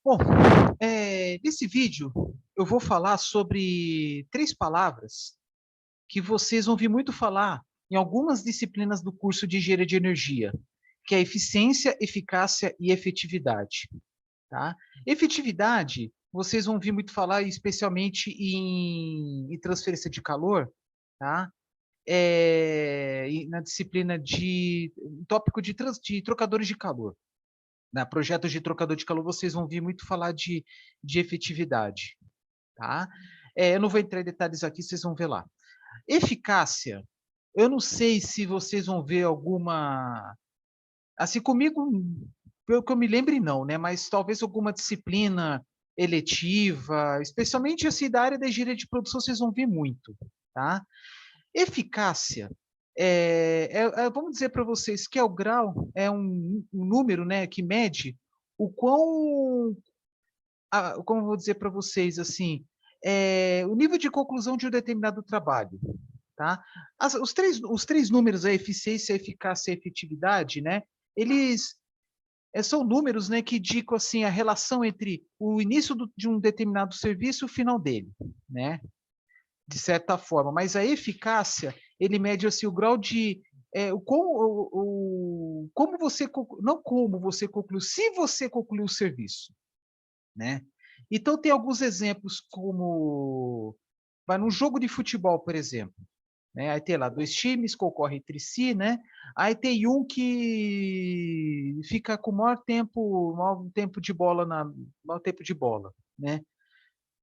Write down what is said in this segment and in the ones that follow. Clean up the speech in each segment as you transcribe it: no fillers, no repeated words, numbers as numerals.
Bom, nesse vídeo eu vou falar sobre 3 palavras que vocês vão ouvir muito falar em algumas disciplinas do curso de Engenharia de Energia, que é eficiência, eficácia e efetividade, tá? Efetividade, vocês vão ouvir muito falar especialmente em transferência de calor, tá? E na disciplina de tópico de trocadores de calor. Na projetos de trocador de calor, vocês vão ouvir muito falar de efetividade, tá? Eu não vou entrar em detalhes aqui, vocês vão ver lá. Eficácia, eu não sei se vocês vão ver alguma... Assim, comigo, pelo que eu me lembre, não, né? Mas talvez alguma disciplina eletiva, especialmente assim, da área da engenharia de produção, vocês vão ver muito, tá? Eficácia, vamos dizer para vocês que é o grau, é um número, né, que mede o quão, como eu vou dizer para vocês, assim, o nível de conclusão de um determinado trabalho, tá? Os três números, a eficiência, a eficácia e a efetividade, né, eles são números, né, que indicam assim, a relação entre o início de um determinado serviço e o final dele, né? De certa forma, mas a eficácia, ele mede assim, o grau de como você não como você concluiu, se você concluiu o serviço, né? Então tem alguns exemplos como vai num jogo de futebol, por exemplo, né? Aí tem lá dois times concorrem entre si, né? Aí tem um que fica com maior tempo de bola maior tempo de bola, né?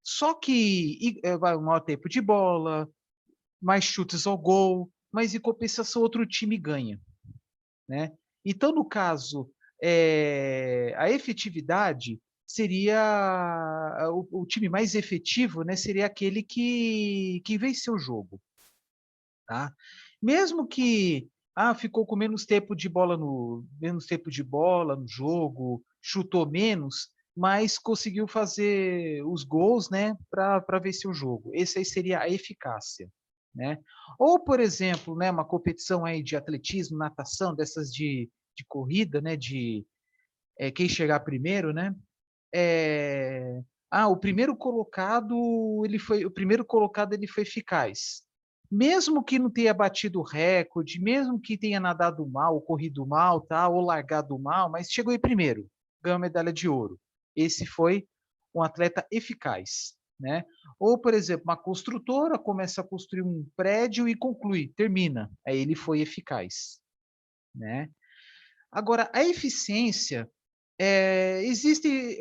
Só que vai o maior tempo de bola, mais chutes ao gol, mas em compensação outro time ganha, né? Então, no caso, a efetividade seria o time mais efetivo, né? Seria aquele que venceu o jogo, tá? Mesmo que ficou com menos tempo de bola no jogo, chutou menos, mas conseguiu fazer os gols, né, para vencer o jogo. Esse aí seria a eficácia, né? Ou, por exemplo, né, uma competição aí de atletismo, natação, dessas de corrida, né, de quem chegar primeiro, né? O primeiro colocado ele foi eficaz. Mesmo que não tenha batido o recorde, mesmo que tenha nadado mal, ou corrido mal, tá, ou largado mal, mas chegou em primeiro, ganhou a medalha de ouro. Esse foi um atleta eficaz, né? Ou, por exemplo, uma construtora começa a construir um prédio e conclui, termina. Aí ele foi eficaz, né? Agora, a eficiência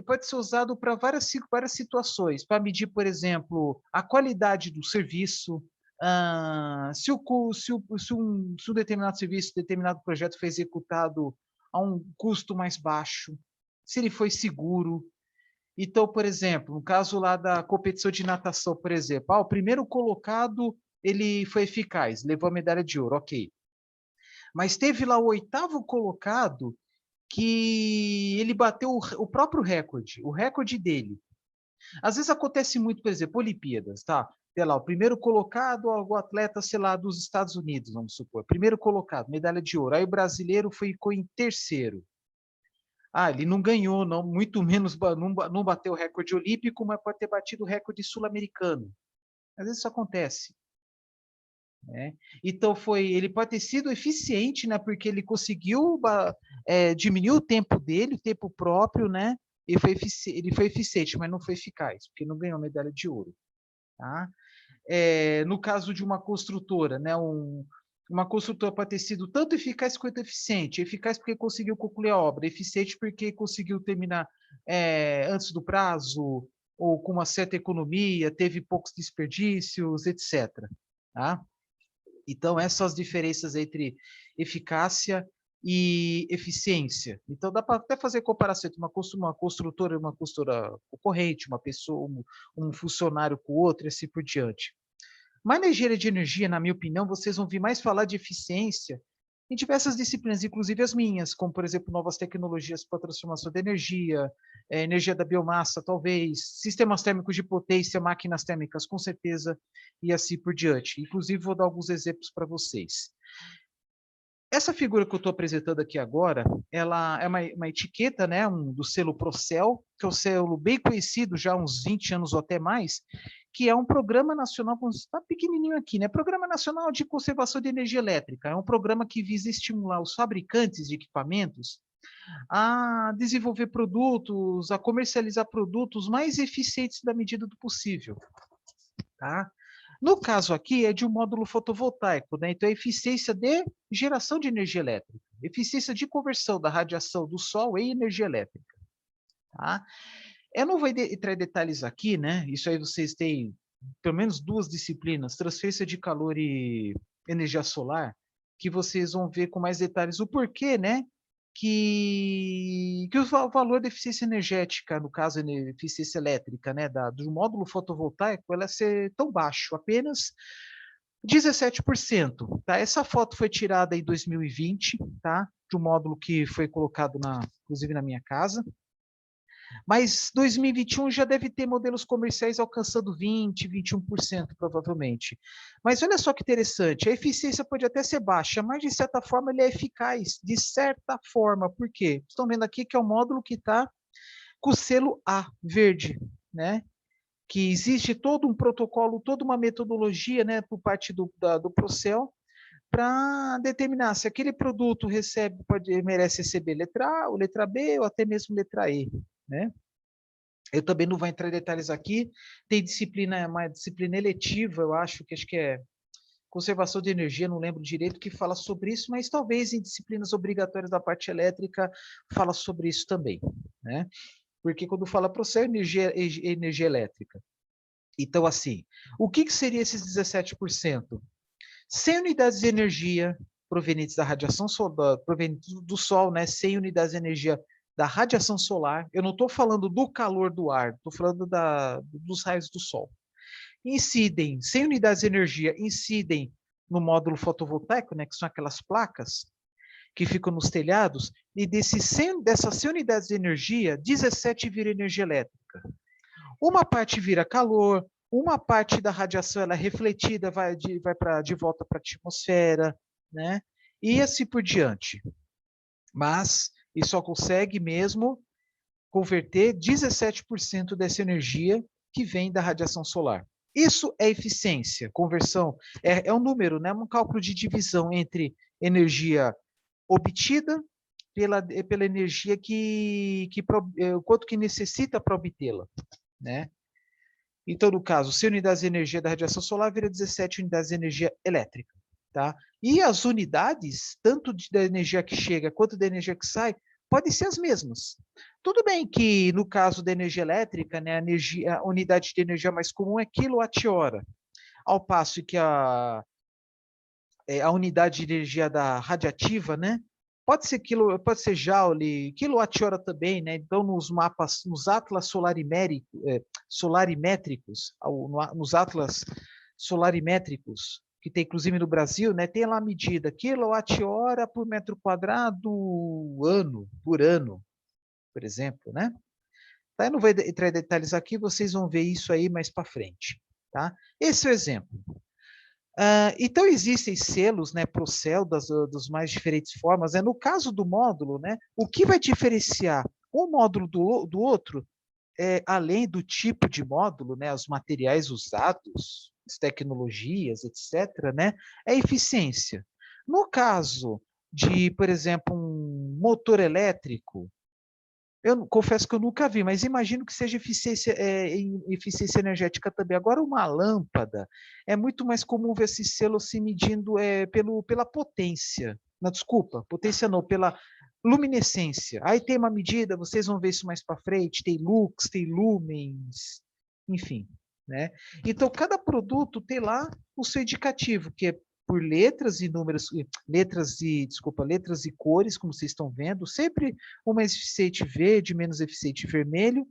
pode ser usado para várias situações, para medir, por exemplo, a qualidade do serviço, se um determinado serviço, determinado projeto foi executado a um custo mais baixo, se ele foi seguro. Então, por exemplo, no caso lá da competição de natação, por exemplo, o primeiro colocado ele foi eficaz, levou a medalha de ouro, ok. Mas teve lá o oitavo colocado que ele bateu o próprio recorde, o recorde dele. Às vezes acontece muito, por exemplo, Olimpíadas, tá? Sei lá, o primeiro colocado, o atleta, sei lá, dos Estados Unidos, vamos supor. Primeiro colocado, medalha de ouro. Aí o brasileiro ficou em terceiro. Ele não ganhou, não, muito menos, não bateu o recorde olímpico, mas pode ter batido o recorde sul-americano. Às vezes isso acontece, né? Então ele pode ter sido eficiente, né? Porque ele conseguiu diminuir o tempo dele, o tempo próprio, né? Ele foi eficiente, mas não foi eficaz, porque não ganhou medalha de ouro, tá? No caso de uma construtora, né? Uma construtora pode ter sido tanto eficaz quanto eficiente. Eficaz porque conseguiu concluir a obra, eficiente porque conseguiu terminar antes do prazo, ou com uma certa economia, teve poucos desperdícios, etc. Tá? Então, essas são as diferenças entre eficácia e eficiência. Então, dá para até fazer comparação entre uma construtora e uma construtora concorrente, uma pessoa, um funcionário com o outro, e assim por diante. Mas na engenharia de energia, na minha opinião, vocês vão vir mais falar de eficiência em diversas disciplinas, inclusive as minhas, como, por exemplo, novas tecnologias para transformação de energia, energia da biomassa, talvez, sistemas térmicos de potência, máquinas térmicas, com certeza, e assim por diante. Inclusive, vou dar alguns exemplos para vocês. essa figura que eu estou apresentando aqui agora, ela é uma etiqueta, né, do selo Procel, que é um selo bem conhecido já há uns 20 anos ou até mais, que é um programa nacional, está pequenininho aqui, né? Programa Nacional de Conservação de Energia Elétrica. É um programa que visa estimular os fabricantes de equipamentos a desenvolver produtos, a comercializar produtos mais eficientes da medida do possível, tá? No caso aqui é de um módulo fotovoltaico, né? Então, a eficiência de geração de energia elétrica, eficiência de conversão da radiação do sol em energia elétrica, tá? Eu não vou entrar em detalhes aqui, né? Isso aí vocês têm pelo menos 2 disciplinas, transferência de calor e energia solar, que vocês vão ver com mais detalhes o porquê, né? Que o valor da eficiência energética, no caso, eficiência elétrica, né, do módulo fotovoltaico, ela ser tão baixo, apenas 17%, tá? Essa foto foi tirada em 2020, tá? De um módulo que foi colocado inclusive na minha casa. Mas 2021 já deve ter modelos comerciais alcançando 20, 21%, provavelmente. Mas olha só que interessante, a eficiência pode até ser baixa, mas de certa forma ele é eficaz, de certa forma. Por quê? Estão vendo aqui que é um módulo que está com o selo A, verde, né? Que existe todo um protocolo, toda uma metodologia, né, por parte do Procel, para determinar se aquele produto merece receber letra A, ou letra B, ou até mesmo letra E, né? Eu também não vou entrar em detalhes aqui. Tem uma disciplina eletiva, eu acho que é conservação de energia, não lembro direito, que fala sobre isso, mas talvez em disciplinas obrigatórias da parte elétrica fala sobre isso também, né? Porque quando fala processo energia elétrica. Então, assim, o que seria esses 17%? 100 unidades de energia provenientes da radiação solar, provenientes do Sol, né? 100 unidades de energia da radiação solar. Eu não estou falando do calor do ar, estou falando dos raios do Sol. 100 unidades de energia incidem no módulo fotovoltaico, né? Que são aquelas placas que ficam nos telhados, e dessas 100 unidades de energia, 17 vira energia elétrica. Uma parte vira calor, uma parte da radiação ela é refletida, vai de volta para a atmosfera, né? E assim por diante. Mas ele só consegue mesmo converter 17% dessa energia que vem da radiação solar. Isso é eficiência, conversão, é um número, né? Um cálculo de divisão entre energia obtida pela energia quanto que necessita para obtê-la, né? Então, no caso, 100 unidades de energia da radiação solar vira 17 unidades de energia elétrica, tá? E as unidades, tanto da energia que chega quanto da energia que sai, podem ser as mesmas. Tudo bem que, no caso da energia elétrica, né, a unidade de energia mais comum é quilowatt-hora, ao passo que a unidade de energia da radiativa, né, pode ser joule, quilowatt-hora também, né? Então, nos mapas, nos atlas solarimétricos, nos atlas solarimétricos, que tem inclusive no Brasil, né? Tem lá a medida quilowatt-hora por metro quadrado por ano, por exemplo, né? Tá? Eu não vou entrar em detalhes aqui, vocês vão ver isso aí mais para frente, tá? Esse é o exemplo. Então, existem selos, né, Procel, das mais diferentes formas. No caso do módulo, né, o que vai diferenciar um módulo do outro, além do tipo de módulo, né, os materiais usados, as tecnologias, etc., né, é a eficiência. No caso de, por exemplo, um motor elétrico, eu confesso que eu nunca vi, mas imagino que seja eficiência energética também. Agora, uma lâmpada, é muito mais comum ver esse selo se medindo pela potência. Não, desculpa, potência não, pela luminescência. Aí tem uma medida, vocês vão ver isso mais para frente, tem lux, tem lumens, enfim, né? Então, cada produto tem lá o seu indicativo, que é por letras e números, letras e cores, como vocês estão vendo, sempre o mais eficiente verde, menos eficiente vermelho,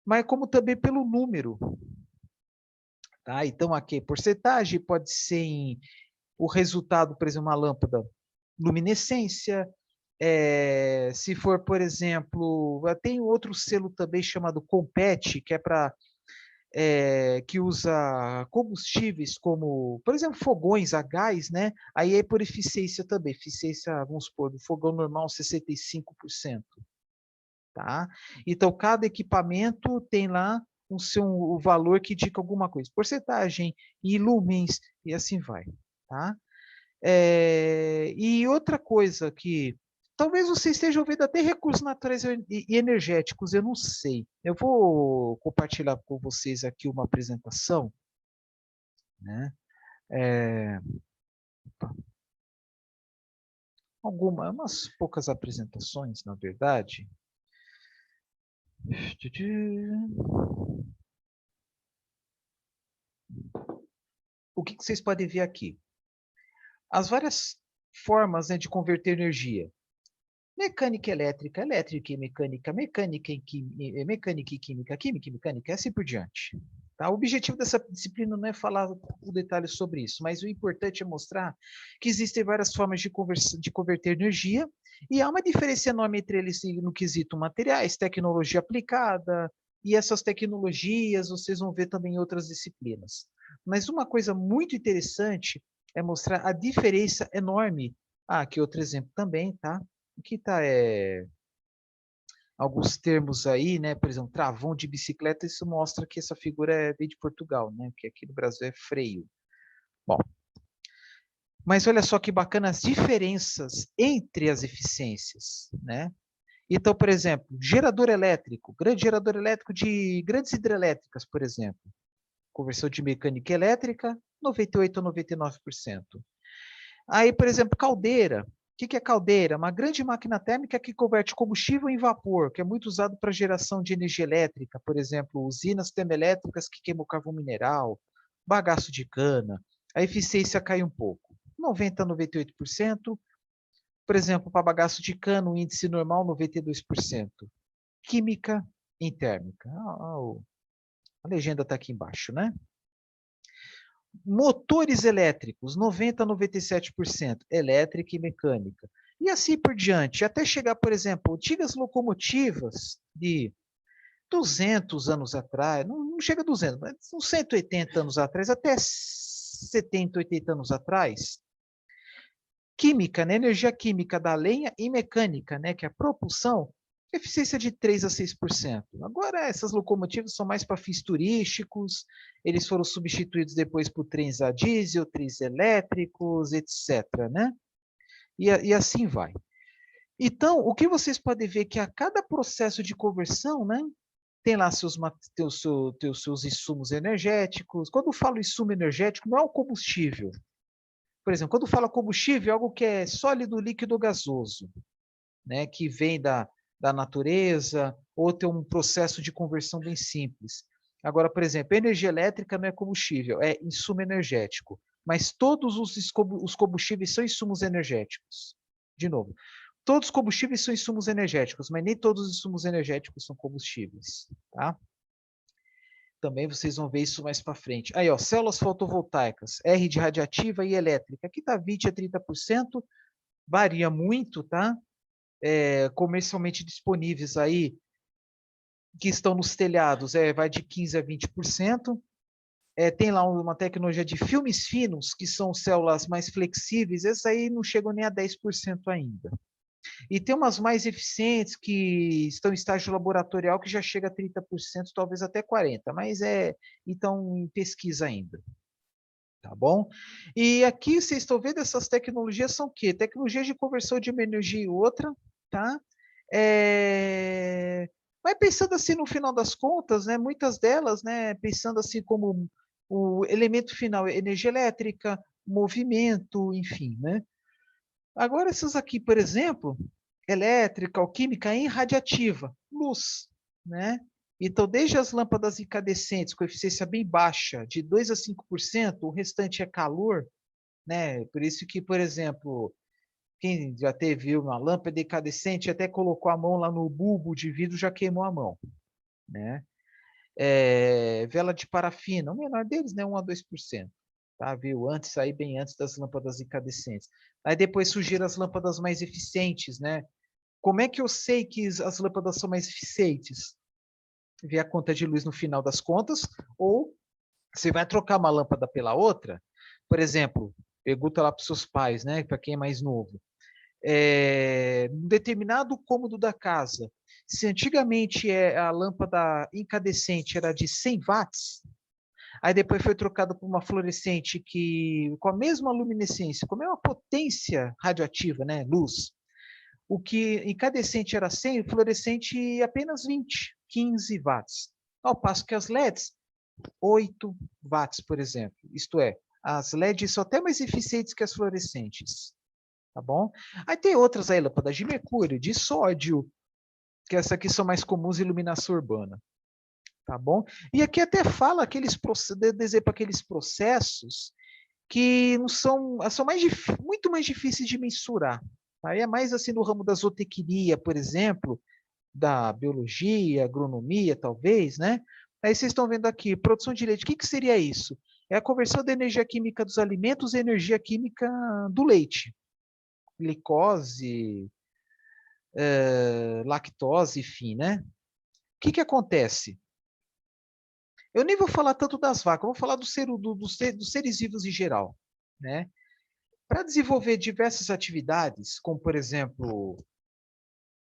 mas como também pelo número. Tá? Então, aqui, porcentagem pode ser o resultado, por exemplo, uma lâmpada, luminescência. Se for, por exemplo, tem outro selo também chamado Compete, que é para que usa combustíveis como, por exemplo, fogões a gás, né? Aí é por eficiência também. Eficiência, vamos supor, do fogão normal, 65%. Tá? Então, cada equipamento tem lá o valor que indica alguma coisa. Porcentagem, em lumens, e assim vai. Tá? E outra coisa que talvez você esteja vendo até recursos naturais e energéticos, eu não sei. Eu vou compartilhar com vocês aqui uma apresentação, né? É, umas poucas apresentações, na verdade. O que vocês podem ver aqui? As várias formas, né, de converter energia. Mecânica elétrica, elétrica e mecânica, mecânica e química, química e mecânica, e assim por diante. Tá? O objetivo dessa disciplina não é falar o detalhe sobre isso, mas o importante é mostrar que existem várias formas de converter energia e há uma diferença enorme entre eles no quesito materiais, tecnologia aplicada, e essas tecnologias vocês vão ver também em outras disciplinas. Mas uma coisa muito interessante é mostrar a diferença enorme. Aqui outro exemplo também, tá? Aqui está alguns termos aí, né? Por exemplo, travão de bicicleta, isso mostra que essa figura vem de Portugal, né? Que aqui no Brasil é freio. Bom, mas olha só que bacana as diferenças entre as eficiências, né? Então, por exemplo, gerador elétrico, grande gerador elétrico de grandes hidrelétricas, por exemplo. Conversão de mecânica elétrica, 98 a 99%. Aí, por exemplo, caldeira. O que é caldeira? Uma grande máquina térmica que converte combustível em vapor, que é muito usado para geração de energia elétrica, por exemplo, usinas termoelétricas que queimam carvão mineral, bagaço de cana. A eficiência cai um pouco, 90 a 98%. Por exemplo, para bagaço de cana, o índice normal 92%. Química em térmica. A legenda está aqui embaixo, né? Motores elétricos, 90 a 97%, elétrica e mecânica. E assim por diante, até chegar, por exemplo, antigas locomotivas de 200 anos atrás, não chega a 200, mas uns 180 anos atrás, até 70, 80 anos atrás, química, né, energia química da lenha e mecânica, né, que é a propulsão, eficiência de 3 a 6%. Agora, essas locomotivas são mais para fins turísticos, eles foram substituídos depois por trens a diesel, trens elétricos, etc. Né? E assim vai. Então, o que vocês podem ver é que a cada processo de conversão, né, tem lá seus insumos energéticos. Quando eu falo insumo energético, não é o combustível. Por exemplo, quando fala combustível, é algo que é sólido, líquido ou gasoso, né, que vem da natureza, ou tem um processo de conversão bem simples. Agora, por exemplo, energia elétrica não é combustível, é insumo energético. Mas todos os combustíveis são insumos energéticos. De novo, todos os combustíveis são insumos energéticos, mas nem todos os insumos energéticos são combustíveis. Tá? Também vocês vão ver isso mais para frente. Aí, ó, células fotovoltaicas, R de radiativa e elétrica. Aqui está 20 a 30%, varia muito, tá? Comercialmente disponíveis aí, que estão nos telhados, vai de 15 a 20%. Tem lá uma tecnologia de filmes finos, que são células mais flexíveis, essas aí não chegam nem a 10% ainda. E tem umas mais eficientes que estão em estágio laboratorial que já chega a 30%, talvez até 40%, mas então em pesquisa ainda. Tá bom? E aqui vocês estão vendo essas tecnologias são o quê? Tecnologias de conversão de uma energia em outra, tá? Mas pensando assim no final das contas, né, muitas delas, né, pensando assim como o elemento final, energia elétrica, movimento, enfim, né? Agora essas aqui, por exemplo, elétrica ou química em radiativa, luz, né? Então, desde as lâmpadas incandescentes com eficiência bem baixa, de 2 a 5%, o restante é calor, né? Por isso que, por exemplo, quem já teve uma lâmpada incandescente até colocou a mão lá no bulbo de vidro, já queimou a mão, né? Vela de parafina, o menor deles, né? 1 a 2%. Tá, viu? Antes, aí bem antes das lâmpadas incandescentes. Aí depois surgiram as lâmpadas mais eficientes, né? Como é que eu sei que as lâmpadas são mais eficientes? ver a conta de luz no final das contas, ou você vai trocar uma lâmpada pela outra. Por exemplo, pergunta lá para os seus pais, né, para quem é mais novo. Um determinado cômodo da casa, se antigamente a lâmpada incandescente era de 100 watts, aí depois foi trocado por uma fluorescente que, com a mesma luminescência, com a mesma potência radioativa, né, luz, o que incandescente era 100, o fluorescente apenas 20, 15 watts. Ao passo que as LEDs, 8 watts, por exemplo. Isto é, as LEDs são até mais eficientes que as fluorescentes. Tá bom? Aí tem outras aí, lâmpadas de mercúrio, de sódio, que essas aqui são mais comuns em iluminação urbana. Tá bom? E aqui até fala aqueles aqueles processos que não são muito mais difíceis de mensurar. Aí é mais assim no ramo da zootecnia, por exemplo, da biologia, agronomia, talvez, né? Aí vocês estão vendo aqui, produção de leite. O que, que seria isso? É a conversão da energia química dos alimentos em energia química do leite. Glicose, lactose, enfim, né? O que, que acontece? Eu nem vou falar tanto das vacas, vou falar dos seres vivos em geral, né? Para desenvolver diversas atividades, como, por exemplo,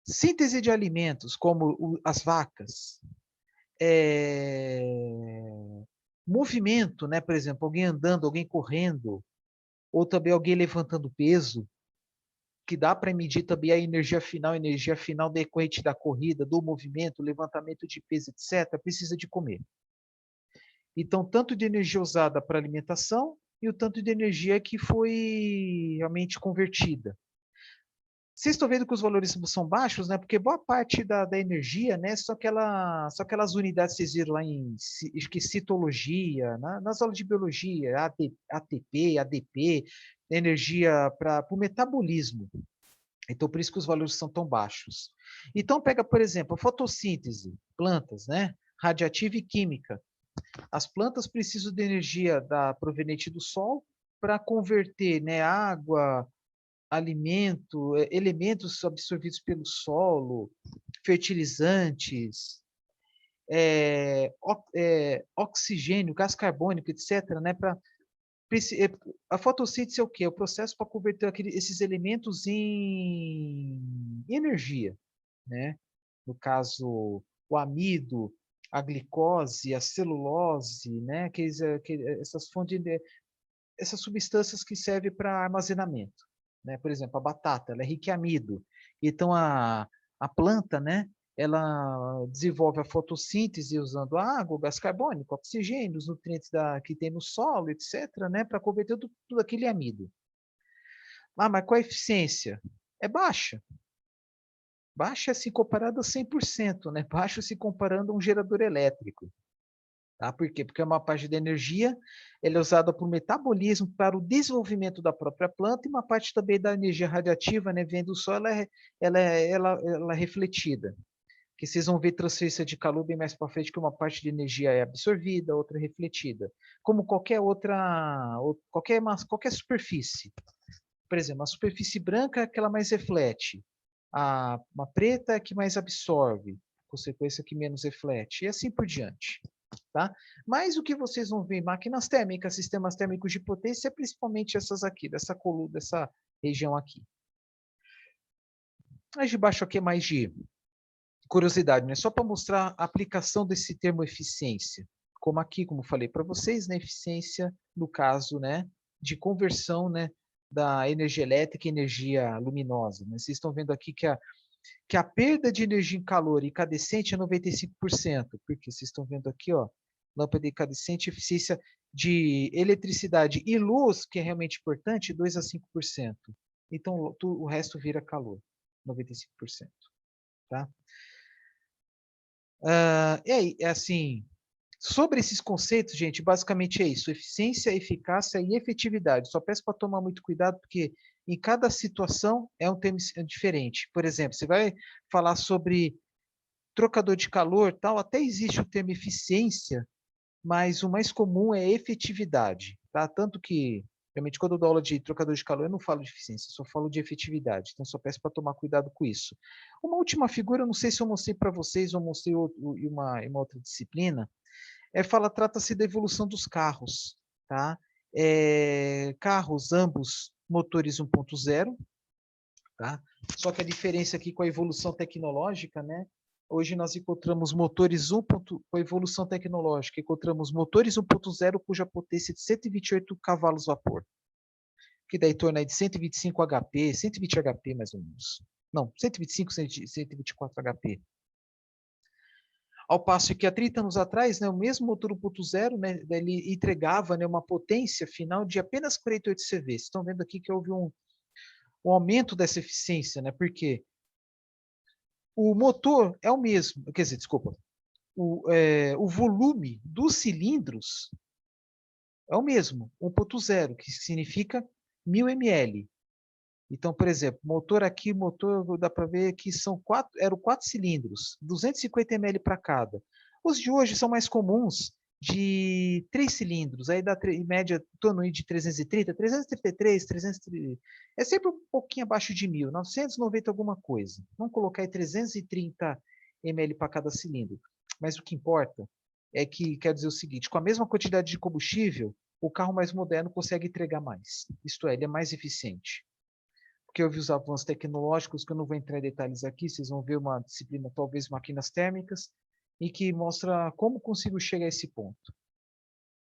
síntese de alimentos, como as vacas, movimento, né? Por exemplo, alguém andando, alguém correndo, ou também alguém levantando peso, que dá para medir também a energia final decorrente da corrida, do movimento, levantamento de peso, etc., precisa de comer. Então, tanto de energia usada para alimentação e o tanto de energia que foi realmente convertida. Vocês estão vendo que os valores são baixos, né? Porque boa parte da energia, né? Só aquelas unidades que vocês viram lá acho que citologia, nas aulas de biologia, ATP, ADP, energia para o metabolismo. Então, por isso que os valores são tão baixos. Então, pega, por exemplo, a fotossíntese, plantas, né? Radiativa e química. As plantas precisam de energia proveniente do sol para converter, né, água, alimento, elementos absorvidos pelo solo, fertilizantes, oxigênio, gás carbônico, etc., né, a fotossíntese é o quê? É o processo para converter esses elementos em energia, né? No caso, o amido, a glicose, a celulose, né? Essas fontes essas substâncias que servem para armazenamento, né? Por exemplo, a batata, ela é rica em amido. Então a planta, né? Ela desenvolve a fotossíntese usando água, gás carbônico, oxigênio, os nutrientes que tem no solo, etc., né? Para converter tudo aquele amido. Ah, mas qual a eficiência? É baixa. Baixa se comparado a 100%, né? Baixa se comparando a um gerador elétrico. Tá? Por quê? Porque uma parte da energia ela é usada para o metabolismo, para o desenvolvimento da própria planta, e uma parte também da energia radiativa, né, vem do sol, ela é refletida. Que vocês vão ver transferência de calor bem mais para frente, que uma parte de energia é absorvida, outra é refletida. Como qualquer superfície. Por exemplo, a superfície branca é aquela mais reflete, uma preta é a que mais absorve, consequência que menos reflete, e assim por diante. Tá? Mas o que vocês vão ver em máquinas térmicas, sistemas térmicos de potência, é principalmente essas aqui, dessa região aqui. Mas de baixo aqui é mais de curiosidade, né? Só para mostrar a aplicação desse termo eficiência. Como aqui, como falei para vocês, né? Eficiência no caso, né? De conversão, né? Da energia elétrica em energia luminosa. Né? Vocês estão vendo aqui que a perda de energia em calor incandescente é 95%, porque vocês estão vendo aqui, ó, lâmpada incandescente, eficiência de eletricidade e luz, que é realmente importante, 2 a 5%. Então, o resto vira calor, 95%. Tá? Assim, sobre esses conceitos, gente, basicamente é isso: eficiência, eficácia e efetividade. Só peço para tomar muito cuidado, porque em cada situação é um termo diferente. Por exemplo, você vai falar sobre trocador de calor, tal, até existe o termo eficiência, mas o mais comum é efetividade, tá? Tanto que Realmente, quando eu dou aula de trocador de calor, eu não falo de eficiência, eu só falo de efetividade. Então, só peço para tomar cuidado com isso. Uma última figura, eu não sei se eu mostrei para vocês ou mostrei em uma outra disciplina, trata-se da evolução dos carros, tá? Carros, ambos motores 1.0, tá? Só que a diferença aqui com a evolução tecnológica, né? Hoje nós encontramos motores com a evolução tecnológica, encontramos motores 1.0 cuja potência é de 128 cavalos vapor, que daí torna de 125 HP, 120 HP mais ou menos. Não, 125, 124 HP. Ao passo que há 30 anos atrás, né, o mesmo motor 1.0, né, ele entregava, né, uma potência final de apenas 48 CV. Vocês estão vendo aqui que houve um aumento dessa eficiência, né? Porque o motor é o mesmo, quer dizer, desculpa, o volume dos cilindros é o mesmo, 1.0, que significa 1000 ml. Então, por exemplo, motor aqui, motor, dá para ver que eram 4 cilindros, 250 ml para cada. Os de hoje são mais comuns, de 3 cilindros, aí dá em média em torno de 330, 333, 330, é sempre um pouquinho abaixo de 1000, 990 alguma coisa. Vamos colocar aí 330 ml para cada cilindro. Mas o que importa é que, quer dizer o seguinte, com a mesma quantidade de combustível, o carro mais moderno consegue entregar mais. Isto é, ele é mais eficiente. Porque houve os avanços tecnológicos, que eu não vou entrar em detalhes aqui, vocês vão ver uma disciplina, talvez máquinas térmicas, e que mostra como consigo chegar a esse ponto.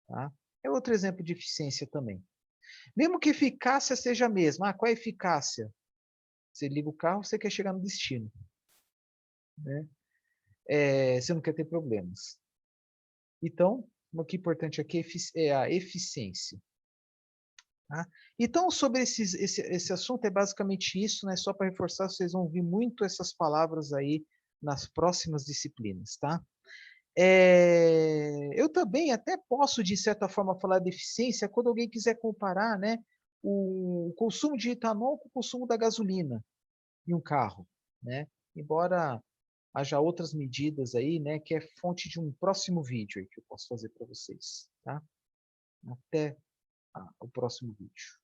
Tá? É outro exemplo de eficiência também. Mesmo que a eficácia seja a mesma. Qual é a eficácia? Você liga o carro, você quer chegar no destino. Né? Você não quer ter problemas. Então, o que é importante aqui é a eficiência. Tá? Então, sobre esse assunto, é basicamente isso, né? Só para reforçar, vocês vão ouvir muito essas palavras aí nas próximas disciplinas, tá? Eu também até posso, de certa forma, falar de eficiência quando alguém quiser comparar, né, o consumo de etanol com o consumo da gasolina em um carro, né? Embora haja outras medidas aí, né, que é fonte de um próximo vídeo aí que eu posso fazer para vocês, tá? Até o próximo vídeo.